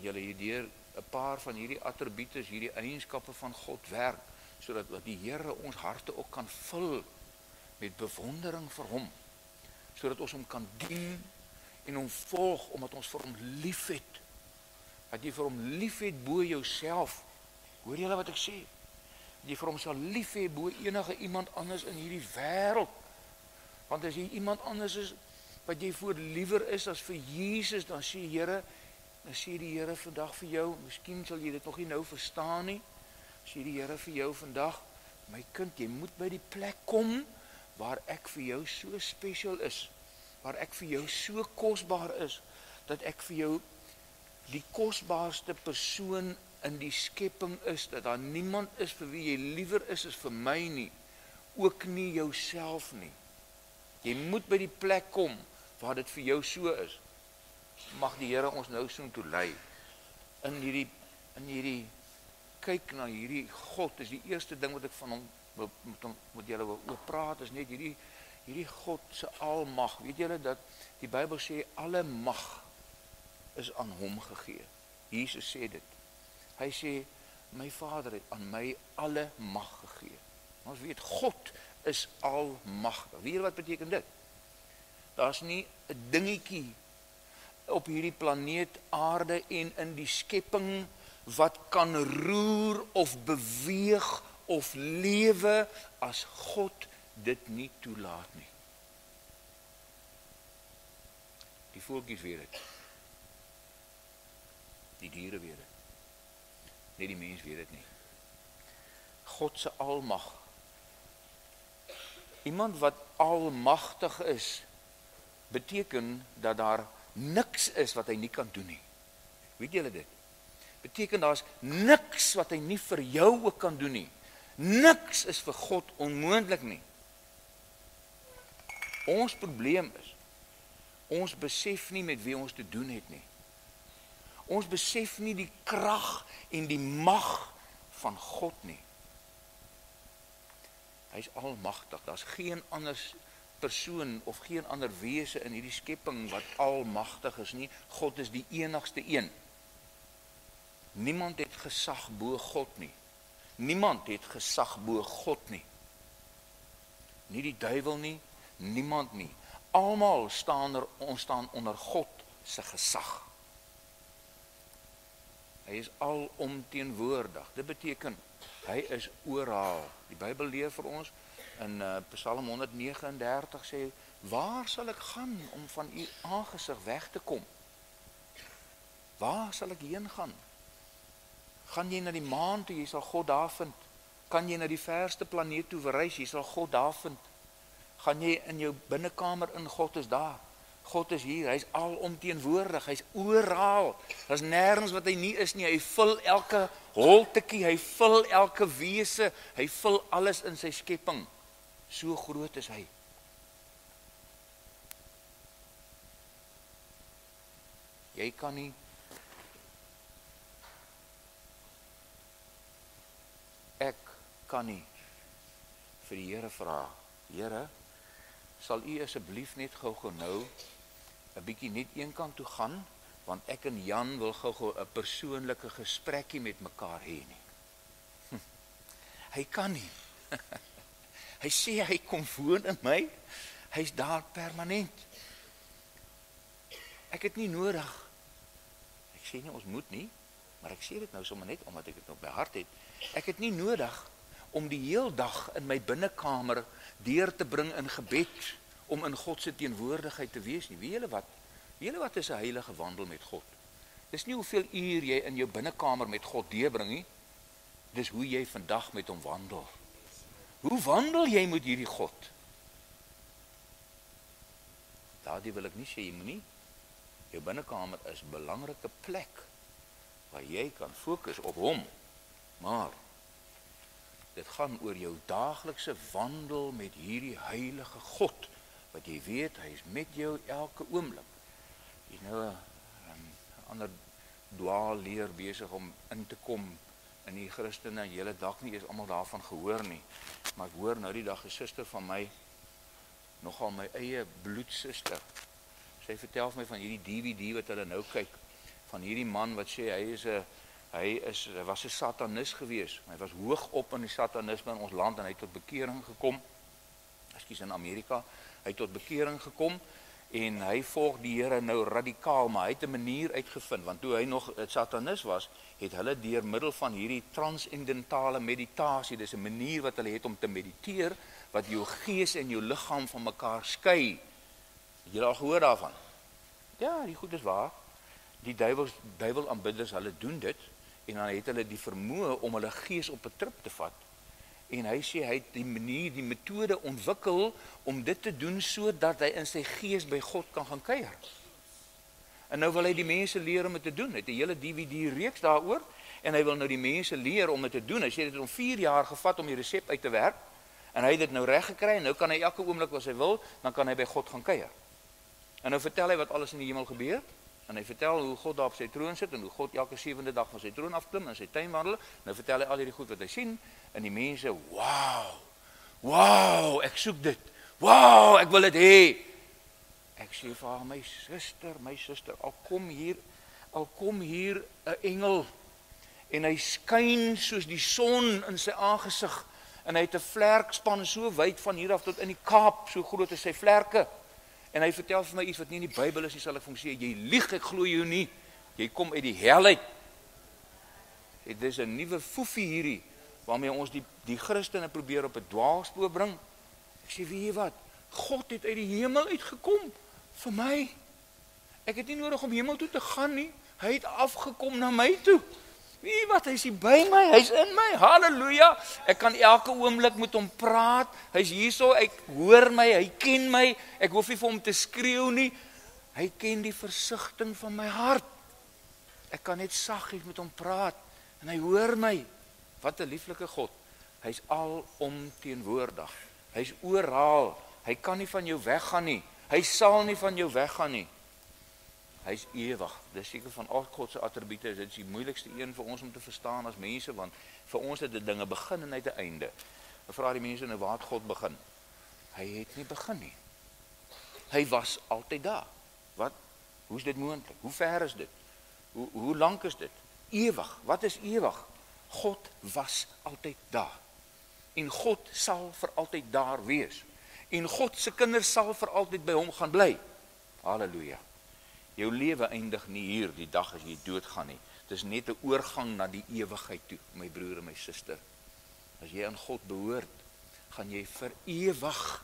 julle hierdeur 'n paar van hierdie attributes, hierdie eienskappe van God werk, sodat die Here ons harte ook kan vul met bewondering vir hom, sodat ons hom kan dien en hom volg, omdat ons vir hom lief het. Dat jy vir hom lief het bo jouself. Hoor julle wat ek sê? Dat jy vir hom sal lief hê bo enige iemand anders in hierdie wêreld. Want as jy iemand anders is wat jy voor liewer is as vir Jesus, dan sê die Here vandag vir jou, miskien sal jy dit nog nie nou verstaan nie, sê die Here vir jou vandag, my kind, jy moet by die plek kom waar ek vir jou so special is, waar ek vir jou so kosbaar is, dat ek vir jou die kosbaarste persoon in die skepping is, dat daar niemand is vir wie jy liewer is as vir my nie, ook nie jouself nie. Jy moet by die plek kom waar dit vir jou so is. Mag die Here ons nou so toe lei. In hierdie kyk na hierdie God, is die eerste ding wat ek van hom met julle wil praat, is net hierdie God se almag. Weet julle dat die Bybel sê alle mag is aan hom gegee. Jesus sê dit. Hy sê, my Vader het aan my alle mag gegee. Ons weet, God is almagtig. Weet jy wat beteken dit? Daar's nie 'n dingetjie op hierdie planeet aarde en in die skepping wat kan roer of beweeg of lewe as God dit nie toelaat nie. Die voeltjies weet dit. Die diere weet dit. Nee, die mens weet dit nie. God se almag. Iemand wat almagtig is, beteken dat daar niks is wat hy nie kan doen nie. Weet julle dit? Beteken daar's niks wat hy nie vir jou ook kan doen nie. Niks is vir God onmoontlik nie. Ons probleem is, ons besef nie met wie ons te doen het nie. Ons besef nie die krag en die mag van God nie. Hy is almagtig. Daar's geen ander persoon of geen ander wese in hierdie skepping wat almagtig is nie. God is die enigste een. Niemand het gesag bo God nie. Niemand het gesag bo God nie. Nie die duiwel nie, niemand nie. Almal ons staan onder God se gesag. Hy is alomteenwoordig. Dit beteken, hy is oral. Die Bybel leer vir ons in Psalm 139 sê, waar sal ek gaan om van u aangesig weg te kom? Waar sal ek heen gaan? Gaan jy na die maan toe, jy sal God daar vind. Kan jy na die verste planeet toe reis, jy sal God daar vind. Gaan jy in jou binnekamer in, God is daar. God is hier, hy is alomteenwoordig, hy is oral. Daar's nêrens wat hy nie is nie, hy vul elke holtetjie, hy vul elke wese, hy vul alles in sy skepping. So groot is hy. Jy kan nie ek kan nie vir die Here vra, Here, sal u asseblief net gou nou 'n bietjie net een kant toe gaan, want ek en Jan wil gou 'n persoonlike gesprekkie met mekaar hê nie. Hy kan nie. Hy sê hy kom woon in my, hy's daar permanent. Ek het nie nodig. Ek sê nie ons moet nie, maar ek sê dit nou sommer net omdat ek dit op my hart het. Ek het nie nodig om die heel dag in my binnekamer deur te bring in gebed om in God se teenwoordigheid te wees nie. Weet julle wat? Weet julle wat is 'n heilige wandel met God? Dis nie hoeveel uur jy in jou binnekamer met God deurbring nie. Dis hoe jy vandag met hom wandel. Hoe wandel jy met hierdie God? Daardie wil ek nie sê jy moenie. Jou binnekamer is 'n belangrike plek waar jy kan fokus op hom. Maar dit gaan oor jou daaglikse wandel met hierdie heilige God, wat jy weet, hy is met jou elke oomblik. Jy is nou 'n ander dwaalleer besig om in te kom in die Christene, julle dalk nie eens almal daarvan gehoor nie, maar ek hoor nou die dag 'n suster van my, nogal my eie bloedsuster, sy vertel my van hierdie DVD wat hulle nou kyk, van hierdie man wat sê hy was 'n satanis gewees. Hy was hoog op in die satanisme in ons land en hy het tot bekering gekom. Ekskuus, in Amerika. Hy het tot bekering gekom en hy volg die Here nou radikaal, maar hy het 'n manier uitgevind, want toe hy nog 'n satanis was, het hulle deur middel van hierdie transcendentale meditasie, dis 'n manier wat hulle het om te mediteer, wat jou gees en jou liggaam van mekaar skei. Het julle al gehoor daarvan? Ja, die goed is waar. Die duiwelaanbidders, hulle doen dit, en dan het hulle die vermoë om hulle gees op 'n trip te vat. En hy sê, hy het die manier, die metode ontwikkel, om dit te doen, sodat hy in sy gees by God kan gaan kuier. En nou wil hy die mense leer om dit te doen. Hy het 'n hele DVD-reeks daaroor, en hy wil nou die mense leer om dit te doen. Hy sê, dit het hom 4 jaar gevat om die resep uit te werk, en hy het dit nou reg gekry, en nou kan hy elke oomblik wat hy wil, dan kan hy by God gaan kuier. En nou vertel hy wat alles in die hemel gebeur, en hy vertel hoe God daar op sy troon sit, en hoe God elke 7de dag van sy troon afklim, en sy tuin wandel. Nou vertel hy al hierdie goed wat hy sien, en die mense, wow, ek soek dit, wow, ek wil dit hê. Ek sê vir haar, my suster, al kom hier 'n engel, en hy skyn soos die son in sy aangesig, en hy het 'n vlerkspan so wyd van hier af tot in die Kaap, so groot as sy vlerke. En hy vertel vir my iets wat nie in die Bybel is nie, sal ek vir hom sê, jy lieg, ek glo jou nie. Jy kom uit die hel uit. Dit is 'n nuwe foefie hierdie, waarmee ons die Christene probeer op 'n dwaalspoor bring. Ek sê, weet jy wat? God het uit die hemel uitgekom vir my. Ek het nie nodig om hemel toe te gaan nie. Hy het afgekom na my toe. Weet jy wat? Hy is by my, hy's in my. Halleluja. Ek kan elke oomblik met hom praat. Hy's hierso, ek hoor my, hy ken my. Ek hoef nie vir hom te skreeu nie. Hy ken die versigtiging van my hart. Ek kan net saggies met hom praat en hy hoor my. Wat 'n lieflike God. Hy's alomteenwoordig. Hy's oral. Hy kan nie van jou weggaan nie. Hy sal nie van jou weggaan nie. Hy's ewig. Dis seker van al God se attribute, dit is die moeilikste een vir ons om te verstaan as mense, want vir ons het dit dinge begin en hy het 'n einde. Dan vra die mense nou, waar het God begin? Hy het nie begin nie. Hy was altyd daar. Wat? Hoe is dit moontlik? Hoe ver is dit? Hoe lank is dit? Ewig. Wat is ewig? God was altyd daar. En God sal vir altyd daar wees. En God se kinders sal vir altyd by hom gaan bly. Halleluja. Jou lewe eindig nie hier die dag as jy doodgaan nie. Dit is net 'n oorgang na die ewigheid toe, my broer en my suster. As jy aan God behoort, gaan jy vir ewig.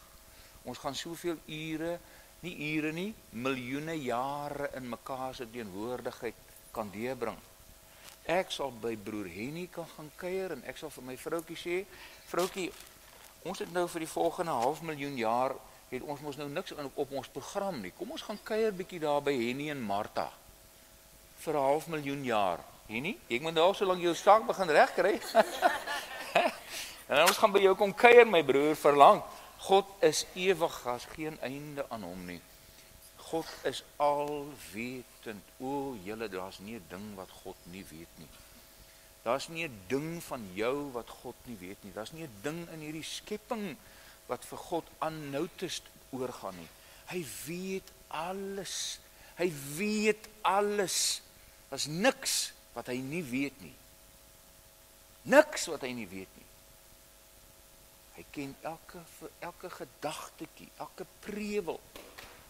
Ons gaan soveel ure, miljoene jare in mekaar se teenwoordigheid kan deurbring. Ek sal by broer Henny kan gaan kuier en ek sal vir my vroukie sê, vroukie, ons het nou vir die volgende 500.000 jaar, het ons mos nou niks op ons program nie. Kom ons gaan kuier bietjie daar by Henny en Martha. Vir 500.000 jaar. Henny, ek moet nou so lank jou saak begin regkry. En ons gaan by jou kom kuier, my broer, verlang. God is ewig, daar's geen einde aan hom nie. God is alwetend. O, julle, daar's nie 'n ding wat God nie weet nie. Daar's nie 'n ding van jou wat God nie weet nie. Daar's nie 'n ding in hierdie skepping wat vir God unnoticed oorgaan nie. Hy weet alles. Hy weet alles. Daar's niks wat hy nie weet nie. Niks wat hy nie weet nie. Hy ken elke gedagtetjie, elke prewel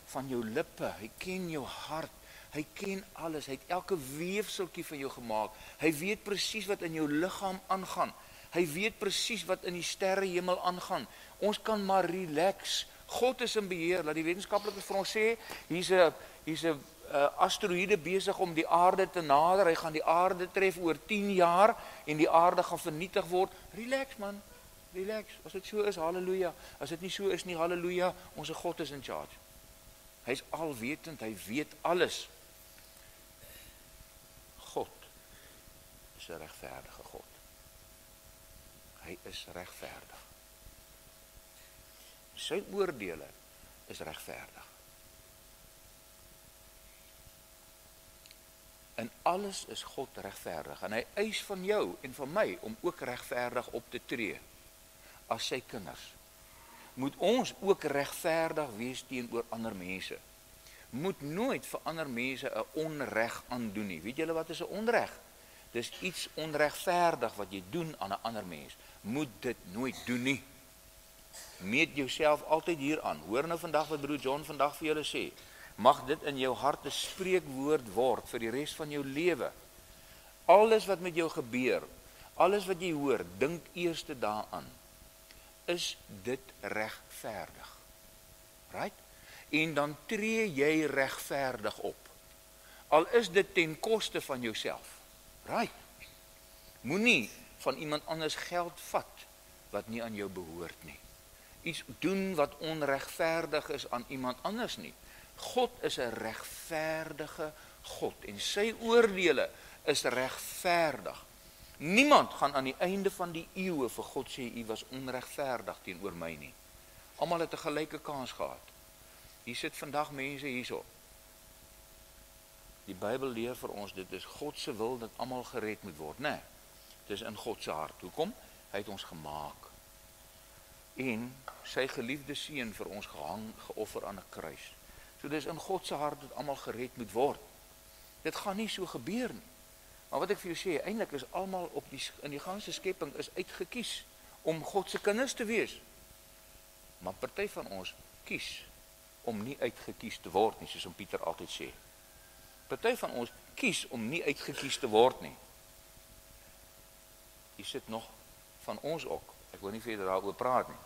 van jou lippe. Hy ken jou hart. Hy ken alles. Hy het elke weefseltjie van jou gemaak. Hy weet presies wat in jou liggaam aangaan. Hy weet presies wat in die sterrehemel aangaan. Ons kan maar relax. God is in beheer. Laat die wetenskaplikes vir ons sê, hier's 'n asteroïde besig om die aarde te nader. Hy gaan die aarde tref oor 10 jaar en die aarde gaan vernietig word. Relax man. Relax. As dit so is, halleluja. As dit nie so is nie, halleluja. Ons God is in charge. Hy's alwetend, hy weet alles. God is 'n regverdige God. Hy is regverdig. Sy oordeele is regverdig. In alles is God regverdig. En hy eis van jou en van my om ook regverdig op te tree as sy kinders. Moet ons ook regverdig wees teenoor ander mense. moet nooit vir ander mense 'n onreg aandoen nie. Weet julle wat is 'n onreg? Dis iets onregverdig wat jy doen aan 'n ander mens. Moet dit nooit doen nie. Meet jouself altyd hieraan. Hoor nou vandag wat broer John vandag vir julle sê. Mag dit in jou hart 'n spreekwoord word vir die res van jou lewe. Alles wat met jou gebeur, alles wat jy hoor, dink eers daaraan. Is dit regverdig? Right? En dan tree jy regverdig op. Al is dit ten koste van jouself. Right? Moenie van iemand anders geld vat wat nie aan jou behoort nie. Iets doen wat onregverdig is aan iemand anders nie. God is 'n regverdige God en sy oordeele is regverdig. Niemand gaan aan die einde van die eeue vir God sê, u was onregverdig teenoor my nie. Almal het 'n gelyke kans gehad. Hier sit vandag mense hierso. Die Bybel leer vir ons, dit is God se wil dat almal gered moet word, né? Dit is in God se hart. Hoekom? Hy het ons gemaak. En sy geliefde seun vir ons geoffer aan 'n kruis. So dis in God se hart dat almal gered moet word. Dit gaan nie so gebeur nie. Maar wat ek vir jou sê, eintlik is almal in die ganse skepping is uitgekies om God se kinders te wees. Maar party van ons kies om nie uitgekies te word nie, soos Pieter altyd sê. Party van ons kies om nie uitgekies te word nie. Hier sit nog van ons ook. Ek wil nie verder daaroor praat nie.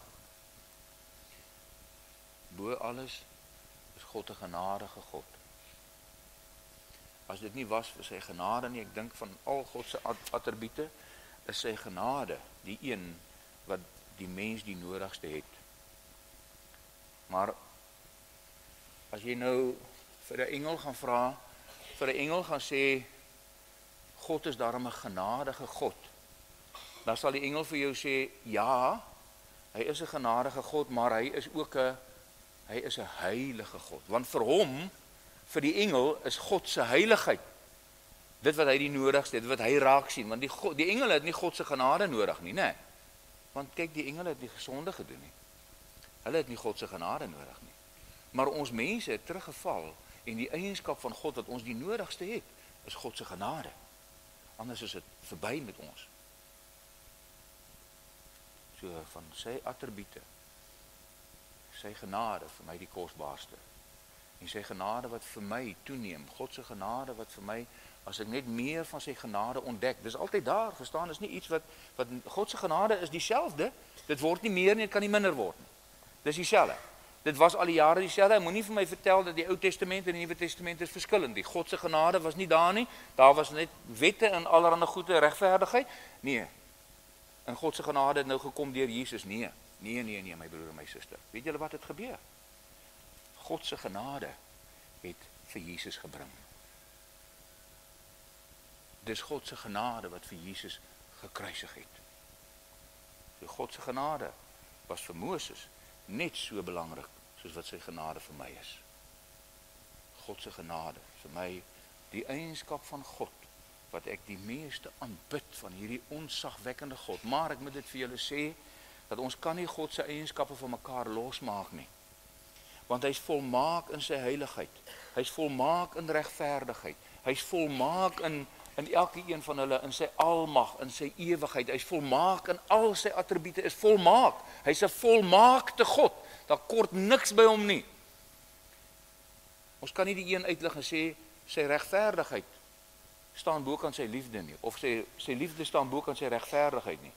Bo alles is God 'n genadige God. As dit nie was vir sy genade nie, ek dink van al God se attribute, is sy genade die een wat die mens die nodigste het. Maar as jy nou vir 'n engel gaan vra, vir 'n engel gaan sê, God is daarom 'n genadige God, dan sal die engel vir jou sê, ja, hy is 'n genadige God, maar hy is ook 'n heilige God. Want vir hom, vir die engel, is God se heiligheid dit wat hy die nodigste het, dit wat hy raak sien. Want die engele het nie God se genade nodig nie, né? Want kyk, die engele het nie gesonde gedoen nie. Hulle het nie God se genade nodig nie. Maar ons mense het teruggeval en die eienskap van God wat ons die nodigste het, is God se genade. Anders is dit verby met ons. So van sy attribute, sy genade vir my die kosbaarste. En sy genade wat vir my toeneem, God se genade wat vir my, as ek net meer van sy genade ontdek, dis altyd daar, verstaan, is nie iets wat God se genade is dieselfde, dit word nie meer nie, dit kan nie minder word nie. Dis dieselfde. Dit was al die jare dieselfde. Moenie vir my vertel dat die Ou Testament en die Nuwe Testament is verskillend. Die God se genade was nie daar nie. Daar was net wette en allerlei goeie regverdigheid. Nee. En God se genade het nou gekom deur Jesus. Nee, my broer en my suster. Weet julle wat het gebeur? God se genade het vir Jesus gebring. Dis God se genade wat vir Jesus gekruisig het. So God se genade was vir Moses net so belangrik soos wat sy genade vir my is. God se genade vir my die eienskap van God wat ek die meeste aanbid van hierdie onsagwekkende God. Maar ek moet dit vir julle sê dat ons kan nie God se eienskappe van mekaar losmaak nie. Want hy's volmaak in sy heiligheid. Hy's volmaak in regverdigheid. Hy's volmaak in elke een van hulle, in sy almag, in sy ewigheid. Hy's volmaak in al sy attribute, is volmaak. Hy's 'n volmaakte God. Daar kort niks by hom nie. Ons kan nie die een uitlig en sê sy regverdigheid staan bo-kant sy liefde nie, of sy liefde staan bo-kant sy regverdigheid nie.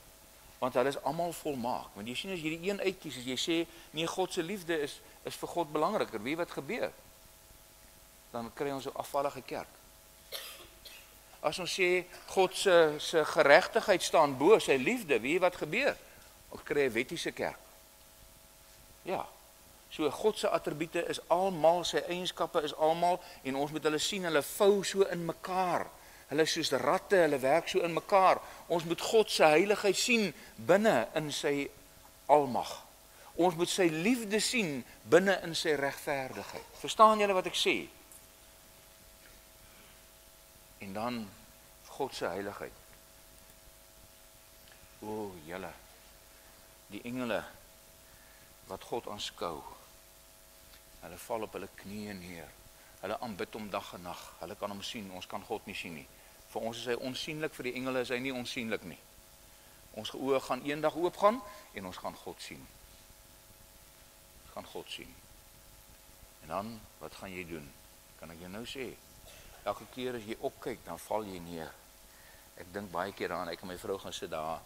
Want hulle is almal volmaak. Want jy sien as jy die een uitkies, as jy sê nee, God se liefde is vir God belangriker. Weet wat gebeur? Dan kry ons 'n afvallige kerk. As ons sê God se geregtigheid staan bo sy liefde, weet wat gebeur? Ons kry 'n wettiese kerk. Ja. So God se attribute is almal, sy eienskappe is almal, en ons moet hulle sien, hulle vou so in mekaar. Hulle is soos ratte, hulle werk so in mekaar. Ons moet God se heiligheid sien binne in sy almag. Ons moet sy liefde sien binne in sy regverdigheid. Verstaan julle wat ek sê? En dan God se heiligheid. O, julle, die engele wat God aanskou, hulle val op hulle knieë neer. Hulle aanbid hom dag en nag. Hulle kan hom sien, ons kan God nie sien nie. Vir ons is hy onsienlik, vir die engele is hy nie onsienlik nie. Ons oë gaan eendag oopgaan en ons gaan God sien. Ons gaan God sien. En dan, wat gaan jy doen? Kan ek jou nou sê? Elke keer as jy opkyk, dan val jy neer. Ek dink baie keer daaraan, ek en my vrou gaan sit daar.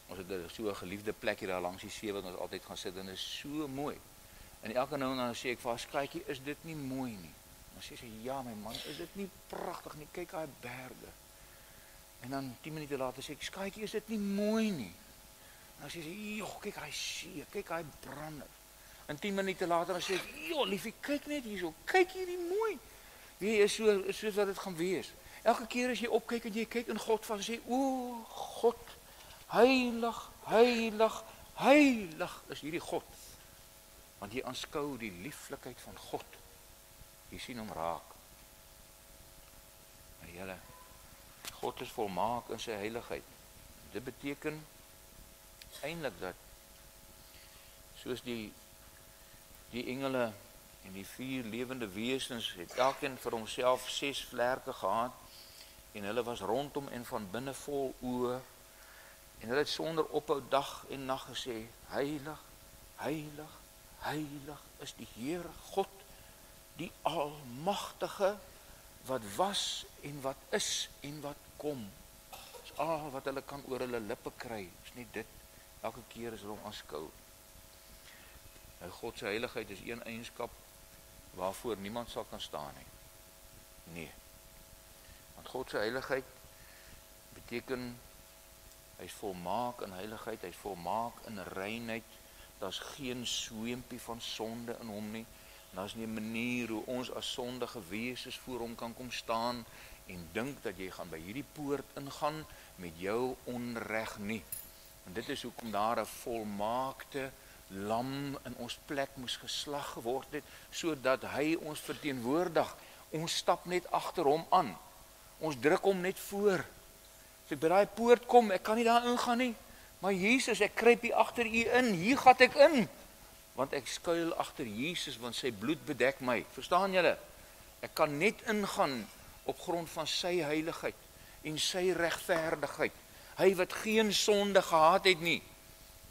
Ons het so 'n geliefde plek hier daar langs die see wat ons altyd gaan sit en dit is so mooi. En elke nou en dan sê ek vir haar, "Skaatjie, is dit nie mooi nie?" Dan sê sy, "Ja my man, is dit nie pragtig nie? Kyk daai berge." En dan 10 minute later sê ek, "Skaatjie, is dit nie mooi nie?" Dan sê sy, "Joh, kyk daai see, kyk daai brande." En 10 minute later dan sê ek, "Joh, liefie, kyk net hierso, kyk hierdie mooi." Wie is soos wat dit gaan wees. Elke keer as jy opkyk en jy kyk in God van sê, "O God, heilig, heilig, heilig is hierdie God." Want jy aanskou die lieflikheid van God. Jy sien hom raak. Maar julle, God is volmaak in sy heiligheid. Dit beteken eintlik dat soos die engele en die 4 lewende wesens het elkeen vir homself 6 vlerke gehad en hulle was rondom en van binne vol oë en hulle het sonder ophou dag en nag gesê, "Heilig, heilig, heilig is die Here God, die Almagtige, wat was en wat is en wat kom." Dis al wat hulle kan oor hulle lippe kry. Dis net dit. Elke keer as hulle hom aanskou. Nou God se heiligheid is een eienskap waarvoor niemand sal kan staan nie. Nee. Want God se heiligheid beteken hy is volmaak in heiligheid, hy is volmaak in reinheid. Daar's geen sweempie van sonde in hom nie. Daar's nie 'n manier hoe ons as sondige wesens voor hom kan kom staan en dink dat jy gaan by hierdie poort ingaan met jou onreg nie. En dit is hoekom daar 'n volmaakte lam in ons plek moes geslag geword het, sodat hy ons verteenwoordig. Ons stap net agter hom aan. Ons druk hom net voor. As ek by daai poort kom, ek kan nie daar ingaan nie. Maar Jesus, ek kruip hier agter u in. Hier gaan ek in. Want ek skuil agter Jesus, want sy bloed bedek my. Verstaan julle? Ek kan net ingaan op grond van sy heiligheid en sy regverdigheid. Hy wat geen sonde gehad het nie.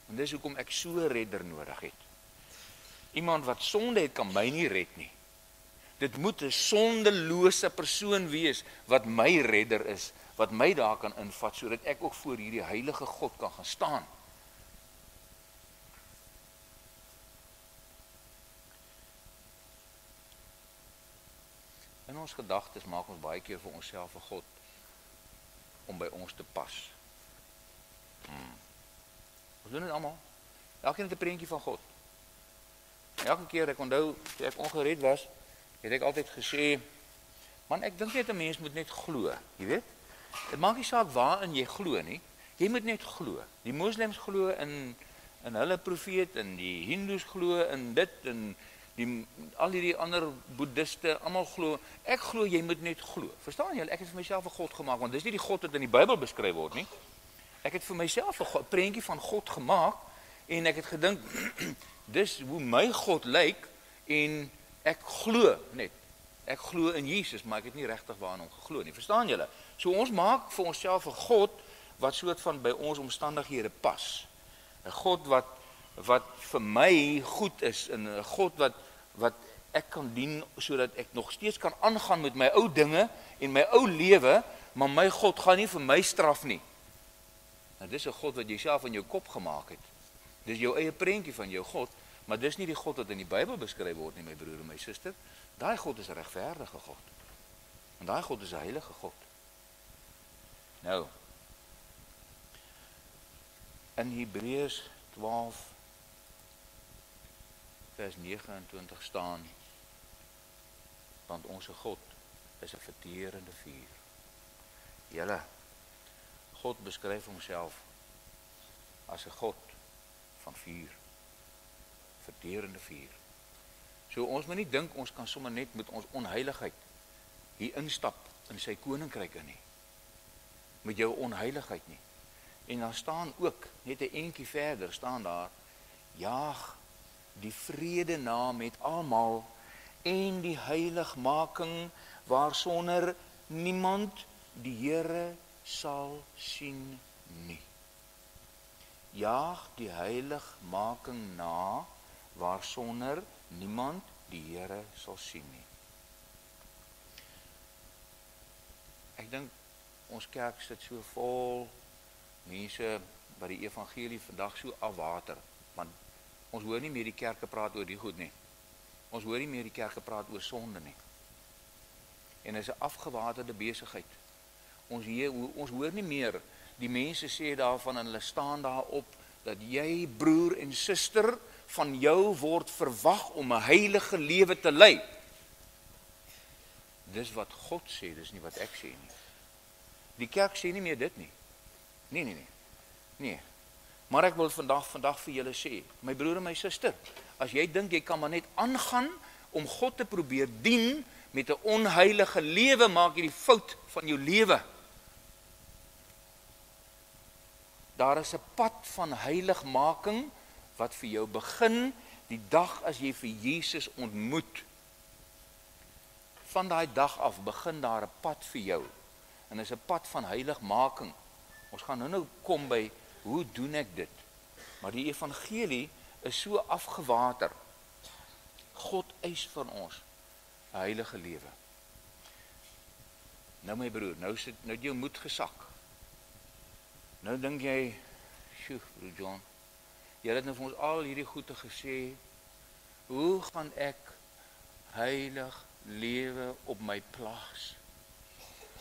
En dis hoekom ek so 'n redder nodig het. Iemand wat sonde het, kan my nie red nie. Dit moet 'n sondelose persoon wees wat my redder is, wat my daar kan invat, sodat ek ook voor hierdie heilige God kan gaan staan. In ons gedagtes maak ons baie keer vir onsself 'n God om by ons te pas. Ons doen dit almal. Elkeen het 'n prentjie van God. Elke keer ek onthou, toe ek ongered was, het ek altyd gesê, man, ek dink net 'n mens moet net glo, jy weet? Dit maak nie saak waarin jy glo nie. Jy moet net glo. Die moslems glo in hulle profeet en die hindoes glo in dit en al hierdie ander boeddiste, almal glo. Ek glo jy moet net glo. Verstaan julle? Ek het vir myself 'n God gemaak, want dis nie die God wat in die Bybel beskryf word nie. Ek het vir myself 'n prentjie van God gemaak en ek het gedink dis hoe my God lyk en ek glo net. Ek glo in Jesus, maar ek het nie regtig waaraan hom geglo nie. Verstaan julle? So ons maak vir onsself 'n God wat soort van by ons omstandighede pas. 'n God wat vir my goed is en 'n God wat ek kan dien sodat ek nog steeds kan aangaan met my ou dinge en my ou lewe, maar my God gaan nie vir my straf nie. Nou dis 'n God wat jy self in jou kop gemaak het. Dis jou eie prentjie van jou God, maar dis nie die God wat in die Bybel beskryf word nie, my broer en my suster. Daai God is 'n regverdige God. En daai God is 'n heilige God. Nou, in Hebreërs 12 vers 29 staan, want onze God is 'n verterende vuur. Julle, God beskryf homself as 'n God van vuur, verterende vuur. So ons moet nie dink ons kan sommer net met ons onheiligheid hier instap in sy koninkryk in nie. Met jou onheiligheid nie. En dan staan ook, net 'n entjie verder staan daar, jaag die vrede na met almal en die heiligmaking waarsonder niemand die Here sal sien nie. Jaag die heiligmaking na waarsonder niemand die Here sal sien nie. Ek dink ons kerk sit so vol mense wat die evangelie vandag so afwater, want ons hoor nie meer die kerke praat oor die goed nie. Ons hoor nie meer die kerke praat oor sonde nie. En is 'n afgewaterde besigheid. Ons hoor nie meer die mense sê daarvan en hulle staan daarop dat jy broer en suster van jou word verwag om 'n heilige lewe te lei. Dis wat God sê, dis nie wat ek sê nie. Die kerk sê nie meer dit nie. Nee. Maar ek wil vandag vir julle sê, my broer en my suster, as jy dink jy kan maar net aangaan om God te probeer dien met 'n onheilige lewe, maak jy die fout van jou lewe. Daar is 'n pad van heiligmaking wat vir jou begin die dag as jy vir Jesus ontmoet. Van daai dag af begin daar 'n pad vir jou. En is 'n pad van heiligmaking. Ons gaan nou kom by hoe doen ek dit? Maar die evangelie is so afgewater. God eis van ons 'n heilige lewe. Nou my broer, nou het jou moed gesak. Nou dink jy, sjoe, broer John, jy het nou vir ons al hierdie goede gesê, hoe gaan ek heilig lewe op my plaas?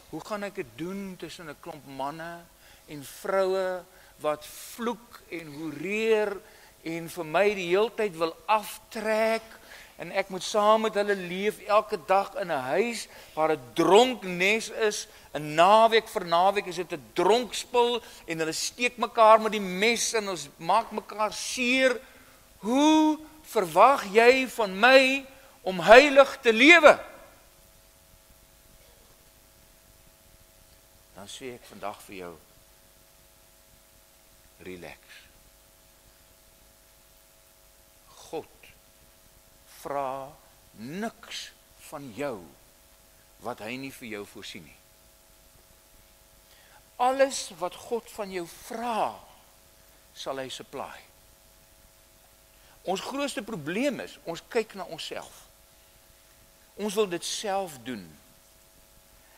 Hoe gaan ek dit doen tussen 'n klomp manne en vroue wat vloek en hoereer en vir my die heeltyd wil aftrek en ek moet saam met hulle leef elke dag in 'n huis waar 'n dronknes is, 'n naweek vir naweek is dit 'n dronkspul en hulle steek mekaar met die mes en ons maak mekaar seer. Hoe verwag jy van my om heilig te lewe? Dan sê ek vandag vir jou, relax. God vra niks van jou wat hy nie vir jou voorsien nie. Alles wat God van jou vra, sal hy supply. Ons grootste probleem is, ons kyk na onsself. Ons wil dit self doen.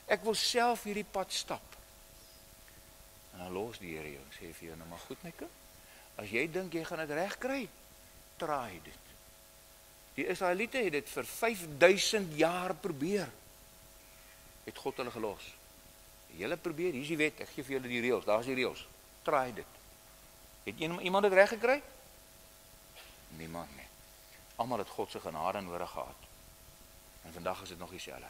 Ek wil self hierdie pad stap. En dan los die Here jou en sê vir jou, nou maar goed my kind, as jy dink jy gaan dit reg kry, traai dit. Die Israeliete het dit vir 5000 jaar probeer. Het God hulle gelos. Julle probeer, hier is die wet, ek gee vir julle die reëls, daar is die reëls. Traai dit. Het iemand dit reg gekry? Niemand nie. Almal het God se genade nodig gehad. En vandag is dit nog dieselfde.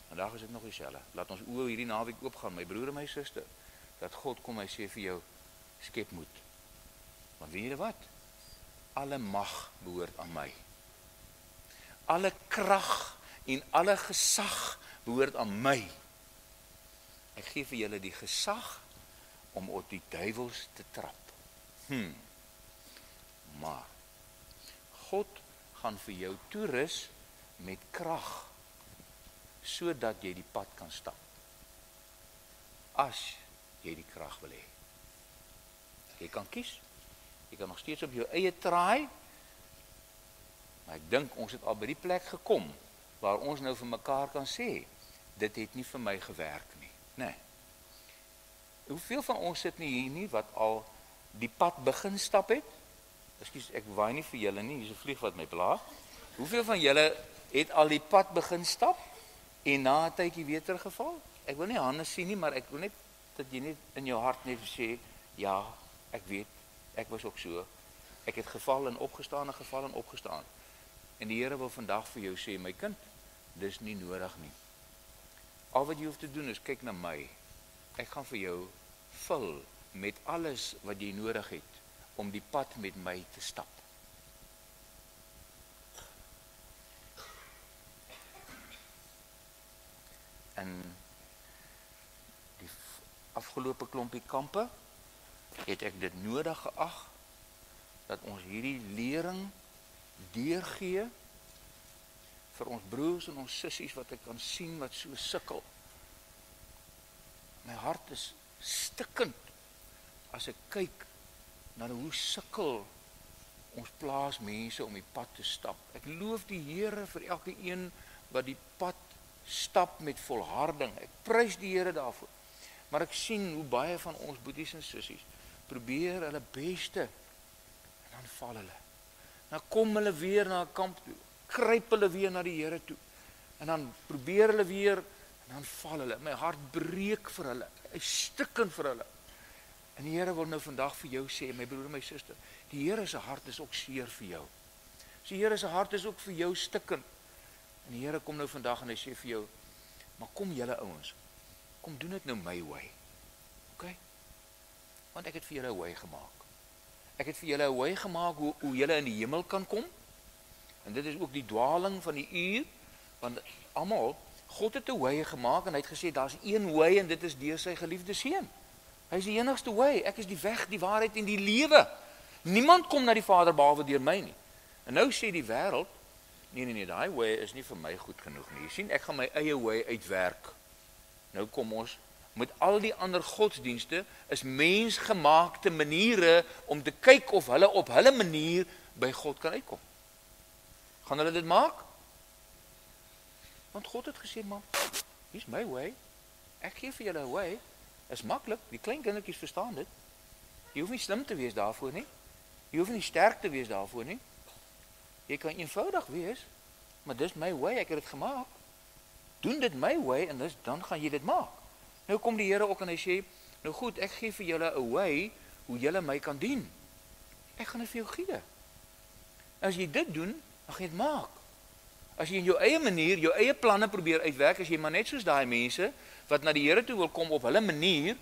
Vandag is dit nog dieselfde. Laat ons oë hierdie naweek oopgaan, my broer en my suster, dat God kom, hy sê vir jou, skep moed. Want weet jy wat? Alle mag behoort aan my. Alle krag en alle gesag behoort aan my. Ek gee vir julle die gesag om op die duiwels te trap. Maar God gaan vir jou toerus met krag, sodat jy die pad kan stap. As jy die krag wil hê. Jy kan kies. Jy kan nog steeds op jou eie traai. Maar ek dink ons het al by die plek gekom waar ons nou vir mekaar kan sê, dit het nie vir my gewerk nie. Nee. Hoeveel van ons sit nie hier nie wat al die pad begin stap het? Ekskuus, ek waai nie vir julle nie, hier is 'n vlieg wat my pla. Hoeveel van julle het al die pad begin stap en na 'n tydjie weer teruggeval? Ek wil nie hande sien nie, maar ek wil net dat jy net in jou hart net sê, ja, ek weet, ek was ook so. Ek het geval en opgestaan en geval en opgestaan. En die Here wil vandag vir jou sê, my kind, dis nie nodig nie. Al wat jy hoef te doen is kyk na my. Ek gaan vir jou vul met alles wat jy nodig het om die pad met my te stap. En die afgelope klompie kampe het ek dit nodig geag dat ons hierdie lering deurgee vir ons broers en ons sissies wat ek kan sien wat so sukkel. My hart is stikkend as ek kyk na hoe sukkel ons plaasmense om die pad te stap. Ek loof die Here vir elke een wat die pad stap met volharding. Ek prys die Here daarvoor. Maar ek sien hoe baie van ons boeties en sissies probeer hulle beste en dan val hulle. Dan kom hulle weer na 'n kamp toe, kruip hulle weer na die Here toe. En dan probeer hulle weer en dan val hulle. My hart breek vir hulle. Hy stikken vir hulle. En die Here wil nou vandag vir jou sê, my broer en my suster, die Here se hart is ook seer vir jou. Die Here se hart is ook vir jou stikken. En die Here kom nou vandag en hy sê vir jou, maar kom julle ouens, kom doen dit nou my way. OK? Want ek het vir julle 'n way gemaak. Ek het vir julle 'n way gemaak hoe julle in die hemel kan kom. En dit is ook die dwaling van die uur, want almal, God het 'n way gemaak en hy het gesê daar's een way en dit is deur sy geliefde seun. Hy is die enigste way. Ek is die weg, die waarheid en die lewe. Niemand kom na die Vader behalwe deur my nie. En nou sê die wêreld, nee, daai way is nie vir my goed genoeg nie. Jy sien, ek gaan my eie way uitwerk. Nou kom ons met al die ander godsdienste is mensgemaakte maniere om te kyk of hulle op hulle manier by God kan uitkom. Gaan hulle dit maak? Want God het gesê, man, hier's my way. Ek gee vir julle 'n way. Is maklik, die klein kindertjies verstaan dit. Jy hoef nie slim te wees daarvoor nie. Jy hoef nie sterk te wees daarvoor nie. Jy kan eenvoudig wees, maar dis my way, ek het dit gemaak. Doen dit my way en dan gaan jy dit maak. Nou kom die Here ook en hy sê, nou goed, ek gee vir julle 'n way hoe julle my kan dien. Ek gaan dit vir jou gee. As jy dit doen, dan gaan jy dit maak. As jy in jou eie manier, jou eie planne probeer uitwerk, as jy maar net soos daai mense wat na die Here toe wil kom op hulle manier,